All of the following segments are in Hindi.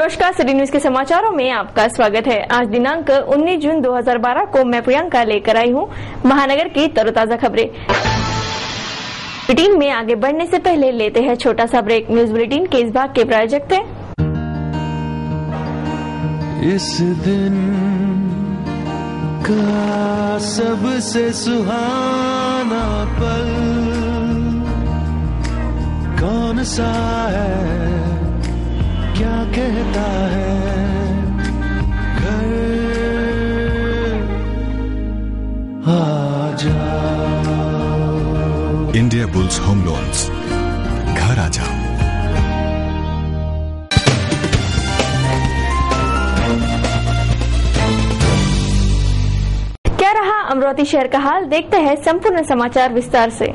नमस्कार, सिटी न्यूज के समाचारों में आपका स्वागत है। आज दिनांक 19 जून 2012 को मैं प्रियंका लेकर आई हूँ महानगर की तरोताजा खबरें। बुलेटिन में आगे बढ़ने से पहले लेते हैं छोटा सा ब्रेक। न्यूज बुलेटिन के इस भाग के प्रायोजक थे इस दिन का सबसे सुहाना पल कौन सा है, क्या कहता है घर आ जाओ। इंडिया बुल्स होम लोन्स, घर आ जाओ। क्या रहा अमरावती शहर का हाल, देखते हैं संपूर्ण समाचार विस्तार से।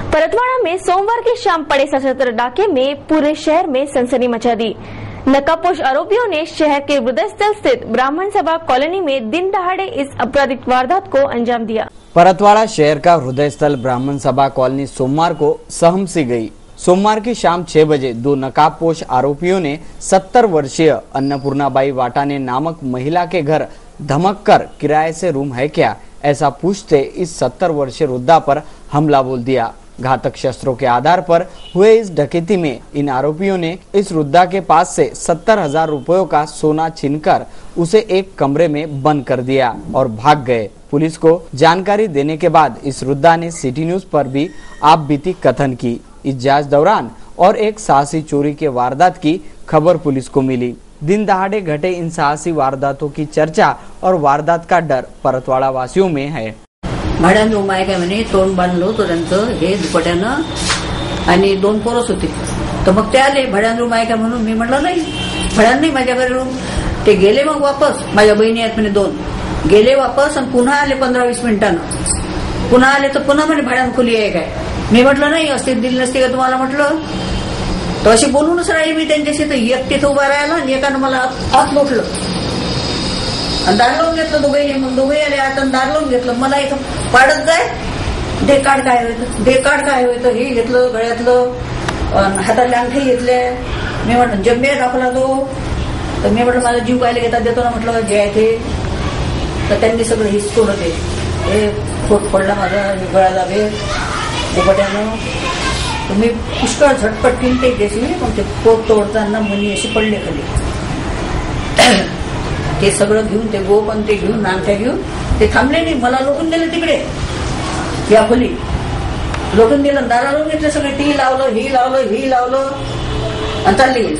परतवाड़ा में सोमवार की शाम पड़े सशस्त्र डाके में पूरे शहर में सनसनी मचा दी। नकाबपोश आरोपियों ने शहर के हृदय स्थल स्थित ब्राह्मण सभा कॉलोनी में दिन दहाड़े इस आपराधिक वारदात को अंजाम दिया। परतवाड़ा शहर का हृदय स्थल ब्राह्मण सभा कॉलोनी सोमवार को सहम सी गई। सोमवार की शाम 6 बजे दो नकाबपोश आरोपियों ने 70 वर्षीय अन्नपूर्णाबाई वाटाने नामक महिला के घर धमक कर किराए से रूम है क्या, ऐसा पूछते इस 70 वर्षीय वृद्धा पर हमला बोल दिया। घातक शस्त्रों के आधार पर हुए इस डकैती में इन आरोपियों ने इस वृद्धा के पास से 70,000 रुपयों का सोना छीनकर उसे एक कमरे में बंद कर दिया और भाग गए। पुलिस को जानकारी देने के बाद इस वृद्धा ने सिटी न्यूज पर भी आप बीती कथन की। इस जांच दौरान और एक साहसी चोरी के वारदात की खबर पुलिस को मिली। दिन दहाड़े घटे इन साहसी वारदातों की चर्चा और वारदात का डर परतवाड़ा वासियों में है। भाड्यानं रूम आहे काय म्हणे, तोंड बांधलं होतं त्यांचं हे दुपट्यानं आणि 2 पोरच होते. तर मग ते आले भाड्यानं रूम आहे का म्हणून. मी म्हटलं नाही, भाड्यानं नाही माझ्या घरी रूम. ते गेले मग वापस. माझ्या बहिणी आहेत म्हणे 2 गेले वापस आणि पुन्हा आले 15-20 मिनिटांनं. पुन्हा आले तर पुन्हा म्हणे भाड्यानं खुली आहे काय. मी म्हटलं नाही, असते दिली नसते का तुम्हाला म्हटलं. तर अशी बोलूनच राहिली मी त्यांच्याशी. तर एक तिथं उभा राहिला आणि एकानं मला आत लोटलं आणि दार लावून घेतलं. दोघे आले आत आणि दार लावून घेतलं. मला इथं पाडत जाय, दे कार्ड काय होतं, दे कार्ड काय होतं, हे घेतलं गळ्यातलं, हातातले अंगठी घेतले. मी म्हटलं जम्मे दाखवला तो. तर मी म्हटलं माझा जीव कायला घेतात देतो ना म्हटलं जे आहे ते. तर त्यांनी सगळं हिसकून होते. हे फोट पडला माझा गळा दाबे दुपट्यानं. तर मी पुष्कळ झटपट किंमते द्यायची पण ते पोट तोडताना मनी अशी पडले खाली. ते सगळं घेऊन ते गोप आणि ते घेऊन नांगठ्या घेऊन ते थांबले नाही. मला लोटून दिलं तिकडे या खोली लोटून दिलं. दारा लावून घेतलं सगळे. टी लावलं, ही लावलं आणि चालली गेली।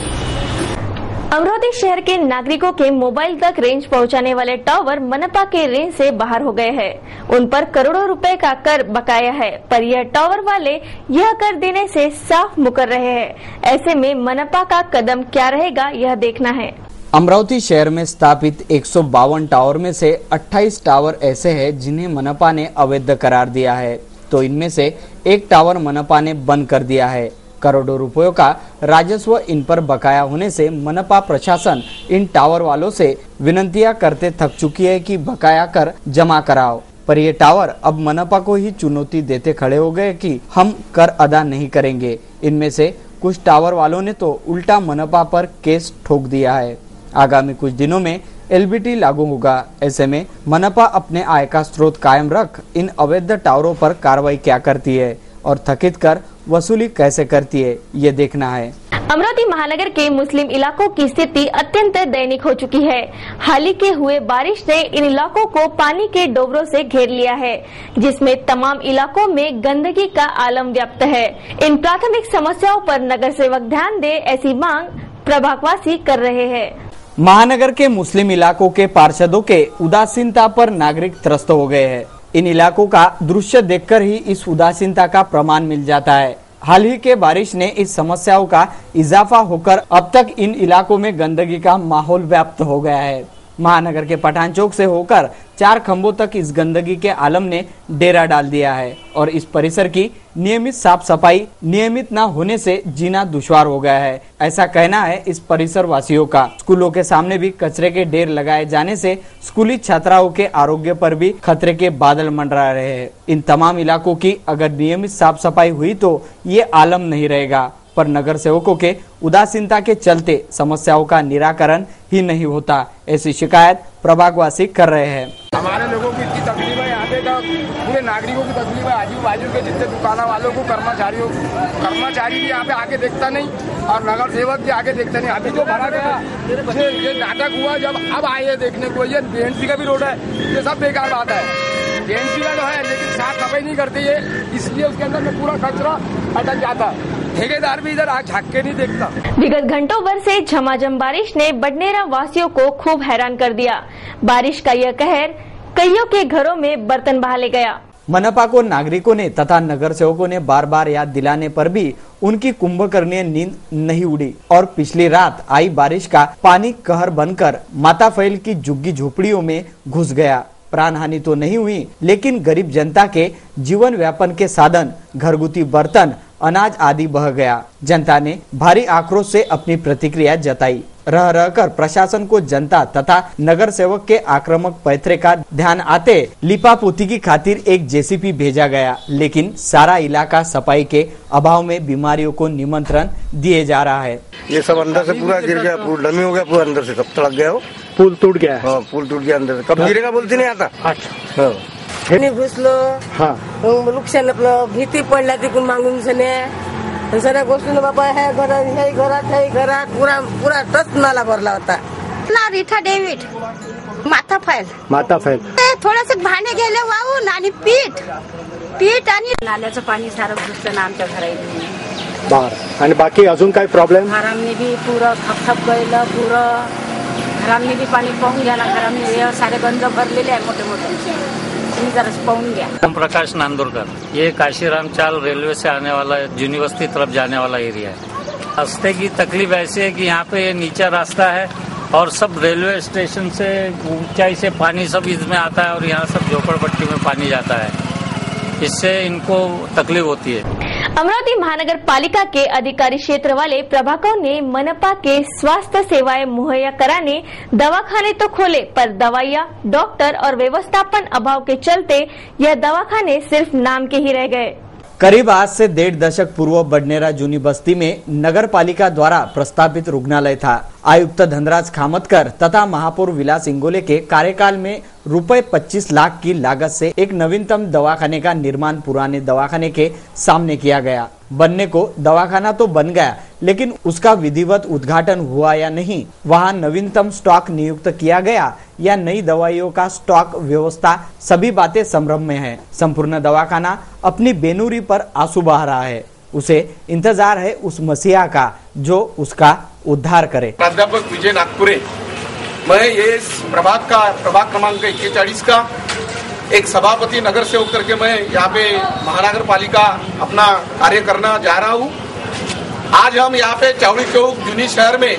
अमरावती शहर के नागरिकों के मोबाइल तक रेंज पहुंचाने वाले टावर मनपा के रेंज से बाहर हो गए हैं। उन पर करोड़ों रुपए का कर बकाया है, पर यह टावर वाले यह कर देने से साफ मुकर रहे हैं। ऐसे में मनपा का कदम क्या रहेगा, यह देखना है। अमरावती शहर में स्थापित 152 टावर में से 28 टावर ऐसे हैं जिन्हें मनपा ने अवैध करार दिया है, तो इनमें से एक टावर मनपा ने बंद कर दिया है। करोड़ों रुपयों का राजस्व इन पर बकाया होने से मनपा प्रशासन इन टावर वालों से विनंतियां करते थक चुकी है कि बकाया कर जमा कराओ, पर ये टावर अब मनपा को ही चुनौती देते खड़े हो गए कि हम कर अदा नहीं करेंगे। इनमें से कुछ टावर वालों ने तो उल्टा मनपा पर केस ठोक दिया है। आगामी कुछ दिनों में LBT लागू होगा। ऐसे में मनपा अपने आय का स्रोत कायम रख इन अवैध टावरों पर कार्रवाई क्या करती है और थकित कर वसूली कैसे करती है, ये देखना है। अमरावती महानगर के मुस्लिम इलाकों की स्थिति अत्यंत दैनिक हो चुकी है। हाल ही के हुए बारिश ने इन इलाकों को पानी के डोबरों से घेर लिया है, जिसमें तमाम इलाकों में गंदगी का आलम व्याप्त है। इन प्राथमिक समस्याओं पर नगर सेवक ध्यान दे, ऐसी मांग प्रभागवासी कर रहे हैं। महानगर के मुस्लिम इलाकों के पार्षदों के उदासीनता पर नागरिक त्रस्त हो गए हैं। इन इलाकों का दृश्य देखकर ही इस उदासीनता का प्रमाण मिल जाता है। हाल ही के बारिश ने इस समस्याओं का इजाफा होकर अब तक इन इलाकों में गंदगी का माहौल व्याप्त हो गया है। महानगर के पठान चौक से होकर 4 खंभों तक इस गंदगी के आलम ने डेरा डाल दिया है और इस परिसर की नियमित साफ सफाई नियमित न होने से जीना दुश्वार हो गया है, ऐसा कहना है इस परिसर वासियों का। स्कूलों के सामने भी कचरे के ढेर लगाए जाने से स्कूली छात्राओं के आरोग्य पर भी खतरे के बादल मंडरा रहे हैं। इन तमाम इलाकों की अगर नियमित साफ सफाई हुई तो ये आलम नहीं रहेगा। पर नगर सेवकों के उदासीनता के चलते समस्याओं का निराकरण ही नहीं होता, ऐसी शिकायत प्रभागवासी कर रहे हैं। हमारे लोगों की इतनी तकलीफ है, यहाँ पे का पूरे नागरिकों की तकलीफ है, आजू बाजू के जितने दुकानों वालों को, कर्मचारी भी यहाँ पे आके देखता नहीं और नगर सेवक भी आके देखता नहीं। अभी जो भरा गया ये नाटक हुआ, जब अब आए हैं देखने को, ये बीएनसी का भी रोड है, ये सब बेकार बात है। बीएनसी का जो है लेकिन साफ सफाई नहीं करती है, इसलिए उसके अंदर में पूरा कचरा अटक जाता है। ठेकेदार भी इधर आग झाँक के नहीं देखता। विगत घंटों भर से झमाझम बारिश ने बडनेरा वासियों को खूब हैरान कर दिया। बारिश का यह कहर कईयों के घरों में बर्तन बहा ले गया। मनपा को नागरिकों ने तथा नगर सेवकों ने बार बार याद दिलाने पर भी उनकी कुंभकर्णीय नींद नहीं उड़ी और पिछली रात आई बारिश का पानी कहर बनकर माता फैल की झुग्गी झोपड़ियों में घुस गया। प्राण हानि तो नहीं हुई, लेकिन गरीब जनता के जीवन व्यापन के साधन, घरगुती बर्तन, अनाज आदि बह गया। जनता ने भारी आक्रोश से अपनी प्रतिक्रिया जताई। रह रहकर प्रशासन को जनता तथा नगर सेवक के आक्रामक पैतरे का ध्यान आते लिपापोती की खातिर एक जेसीबी भेजा गया, लेकिन सारा इलाका सफाई के अभाव में बीमारियों को निमंत्रण दिए जा रहा है। ये सब अंदर से पूरा गिर गया, पूरा डमी हो गया, पूरा अंदर से सब तड़क गया। हो पुल टूट गया। हाँ, पुल टूट गया अंदर से। कब गिरेगा बोलते नहीं आता। अच्छा घुसलो, नुकसान आपलं भीती पडला तिकून मागून सगळ्या गोष्टी बाबा हे घरात पुरा टच नाला भरला होता ना। रिठा डेव्हिड माथा फैल थोडंसं भांडे गेले वाहून आणि पीठ आणि नाल्याचं पाणी सारं घुसलं ना आमच्या घरात बाहर। आणि बाकी अजून काय प्रॉब्लेम? घरांनी भी पुरं खपखप गयलं, पुरं घरांनी भी पाणी पाहून घ्या ना। घरांनी सारे गंज भरलेले आहे मोठे। ओम प्रकाश नांदुरकर, ये काशीराम चाल रेलवे से आने वाला जूनी बस्ती तरफ जाने वाला एरिया है। रास्ते की तकलीफ ऐसी है कि यहाँ पे नीचा रास्ता है और सब रेलवे स्टेशन से ऊंचाई से पानी सब इसमें आता है और यहाँ सब झोपड़पट्टी में पानी जाता है, इससे इनको तकलीफ होती है। अमरावती महानगर पालिका के अधिकारी क्षेत्र वाले प्रभागों ने मनपा के स्वास्थ्य सेवाएं मुहैया कराने दवाखाने तो खोले, पर दवाइयां, डॉक्टर और व्यवस्थापन अभाव के चलते यह दवाखाने सिर्फ नाम के ही रह गए। करीब आज से 1.5 दशक पूर्व बडनेरा जूनी बस्ती में नगर पालिका द्वारा प्रस्तावित रुग्णालय था। आयुक्त धनराज खामतकर तथा महापौर विलास इंगोले के कार्यकाल में रुपए 25 लाख की लागत से एक नवीनतम दवाखाने का निर्माण पुराने दवाखाने के सामने किया गया। बनने को दवाखाना तो बन गया, लेकिन उसका विधिवत उद्घाटन हुआ या नहीं, वहां नवीनतम स्टॉक नियुक्त किया गया या नई दवाइयों का स्टॉक व्यवस्था, सभी बातें संभ्रम में है। संपूर्ण दवाखाना अपनी बेनूरी पर आंसू बहा रहा है। उसे इंतजार है उस मसीहा का जो उसका उद्धार करे। प्राध्यापक विजय नागपुरे, मैं ये प्रभाग क्रमांक 41 का एक सभापति नगर सेवक करके मैं यहाँ पे महानगर पालिका अपना कार्य करना जा रहा हूँ। आज हम यहाँ पे चौड़ी चौक जूनी शहर में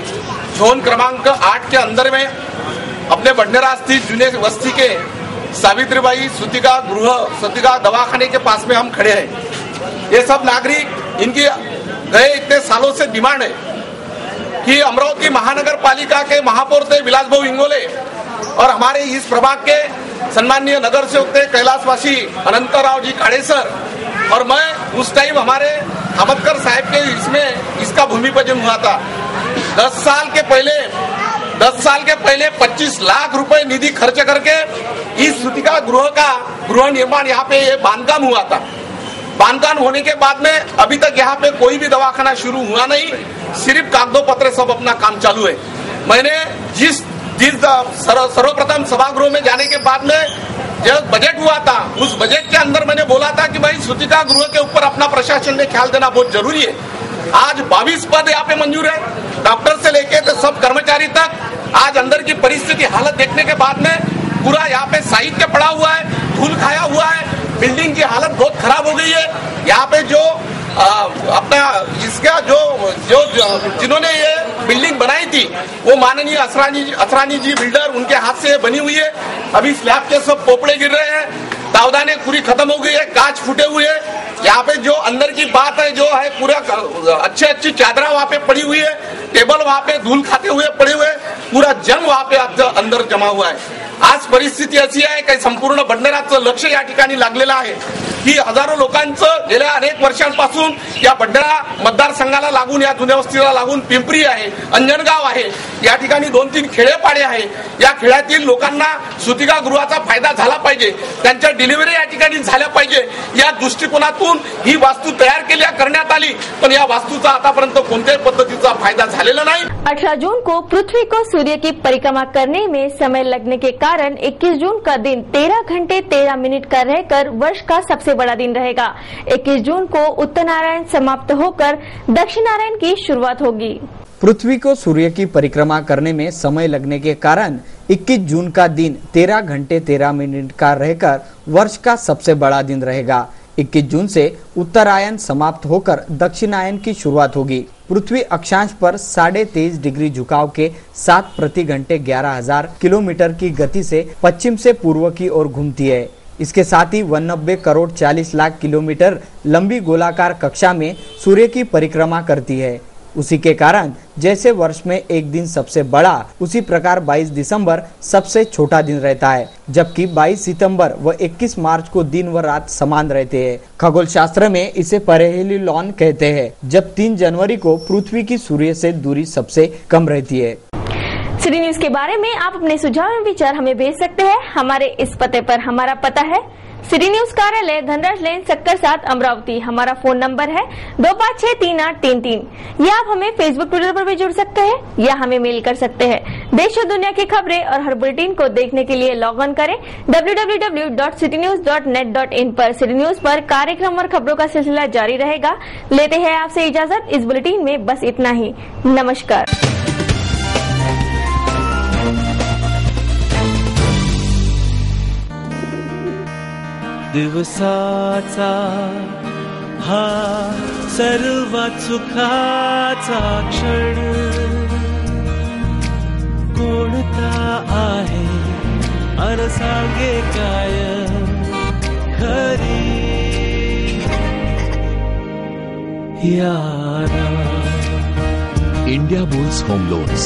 जोन क्रमांक 8 के अंदर में अपने बडनेरा स्थित जूने बस्ती के सावित्रीबाई सुतिका दवाखाने के पास में हम खड़े हैं। ये सब नागरिक, इनकी गए इतने सालों से डिमांड है कि अमरावती महानगर पालिका के महापौर थे विलास भाऊ इंगोले और हमारे इस प्रभाग के सम्माननीय नगर सेवक थे कैलाशवासी अनंतराव जी काड़ेसर, और मैं उस टाइम हमारे खामतकर साहब के इसमें इसका भूमि पूजन हुआ था। 10 साल के पहले 25 लाख रुपए निधि खर्च करके इस सुतिका गृह निर्माण यहाँ पे ये बांधकाम हुआ था। बांधकाम होने के बाद में अभी तक यहाँ पे कोई भी दवाखाना शुरू हुआ नहीं, सिर्फ कागजों पत्र सब अपना काम चालू है। मैंने जिस सर्वप्रथम सभागृह में जाने के बाद में जब बजट हुआ था, उस बजट के अंदर मैंने बोला था कि भाई सुतिका गृह के ऊपर अपना प्रशासन ने ख्याल देना बहुत जरूरी है। आज 22 पद यहाँ पे मंजूर है, डॉक्टर से लेके तो सब कर्मचारी तक। आज अंदर की परिस्थिति हालत देखने के बाद में पूरा यहाँ पे साहित्य पड़ा हुआ है, धूल खाया हुआ है, बिल्डिंग की हालत बहुत खराब हो गई है। यहाँ पे जो अपना इसका जो जिन्होंने ये बिल्डिंग बनाई थी वो माननीय असरानी जी बिल्डर, उनके हाथ से बनी हुई है। अभी स्लैब के सब पोपड़े गिर रहे हैं, तावदाने पूरी खत्म हो गई है, कांच फूटे हुए हैं। यहाँ पे जो अंदर की बात है जो है पूरा अच्छी चादरा वहाँ पे पड़ी हुई है, टेबल वहाँ पे धूल खाते हुए पड़े हुए, पूरा जन वहां पे अंदर जमा हुआ है। आज परिस्थिती अशी आहे की संपूर्ण बंडराचं लक्ष या ठिकाणी लागलेलं आहे की हजारो लोकांचं गेल्या अनेक वर्षांपासून या बंडरा मतदारसंघाला लागून, या जुन्या वस्तीला लागून पिंपरी आहे, अंजनगाव आहे, या ठिकाणी 2-3 खेडेपाडे आहे। या खेड्यातील लोकांना सुतिकागृहाचा फायदा झाला पाहिजे, त्यांच्या डिलिव्हरी या ठिकाणी झाल्या पाहिजे, या दृष्टिकोनातून ही वास्तू तयार करण्यात आली, पण या वास्तूचा आतापर्यंत कोणत्याही पद्धतीचा फायदा झालेला नाही। 18 जून को पृथ्वी को सूर्य की परिक्रमा करने में समय लगने के कारण 21 जून का दिन 13 घंटे 13 मिनट का रहकर वर्ष का सबसे बड़ा दिन रहेगा। 21 जून को उत्तरायण समाप्त होकर दक्षिणायन की शुरुआत होगी। पृथ्वी को सूर्य की परिक्रमा करने में समय लगने के कारण 21 जून का दिन 13 घंटे 13 मिनट का रहकर वर्ष का सबसे बड़ा दिन रहेगा। 21 जून से उत्तरायण समाप्त होकर दक्षिणायन की शुरुआत होगी। पृथ्वी अक्षांश पर 23.5 डिग्री झुकाव के 7 प्रति घंटे 11,000 किलोमीटर की गति से पश्चिम से पूर्व की ओर घूमती है। इसके साथ ही 91 करोड़ 40 लाख किलोमीटर लंबी गोलाकार कक्षा में सूर्य की परिक्रमा करती है। उसी के कारण जैसे वर्ष में एक दिन सबसे बड़ा, उसी प्रकार 22 दिसंबर सबसे छोटा दिन रहता है, जबकि 22 सितंबर व 21 मार्च को दिन व रात समान रहते हैं। खगोल शास्त्र में इसे पेरिहेलियन कहते हैं, जब 3 जनवरी को पृथ्वी की सूर्य से दूरी सबसे कम रहती है। सिटी न्यूज के बारे में आप अपने सुझाव एवं विचार हमें भेज सकते हैं हमारे इस पते पर। हमारा पता है सिटी न्यूज कार्यालय, धनराज लेन, सेक्टर 7, अमरावती। हमारा फोन नंबर है 25638333। या आप हमें फेसबुक, ट्विटर पर भी जुड़ सकते हैं या हमें मेल कर सकते हैं। देश और दुनिया की खबरें और हर बुलेटिन को देखने के लिए लॉग ऑन करें www.citynews.net.in पर। सिटी न्यूज पर कार्यक्रम और खबरों का सिलसिला जारी रहेगा। लेते हैं आपसे इजाजत। इस बुलेटिन में बस इतना ही। नमस्कार। दिवसाचा हा सर्वात सुखाचा क्षण कोणता आहे अन सांगे काय खरी यारा। India bulls home loans,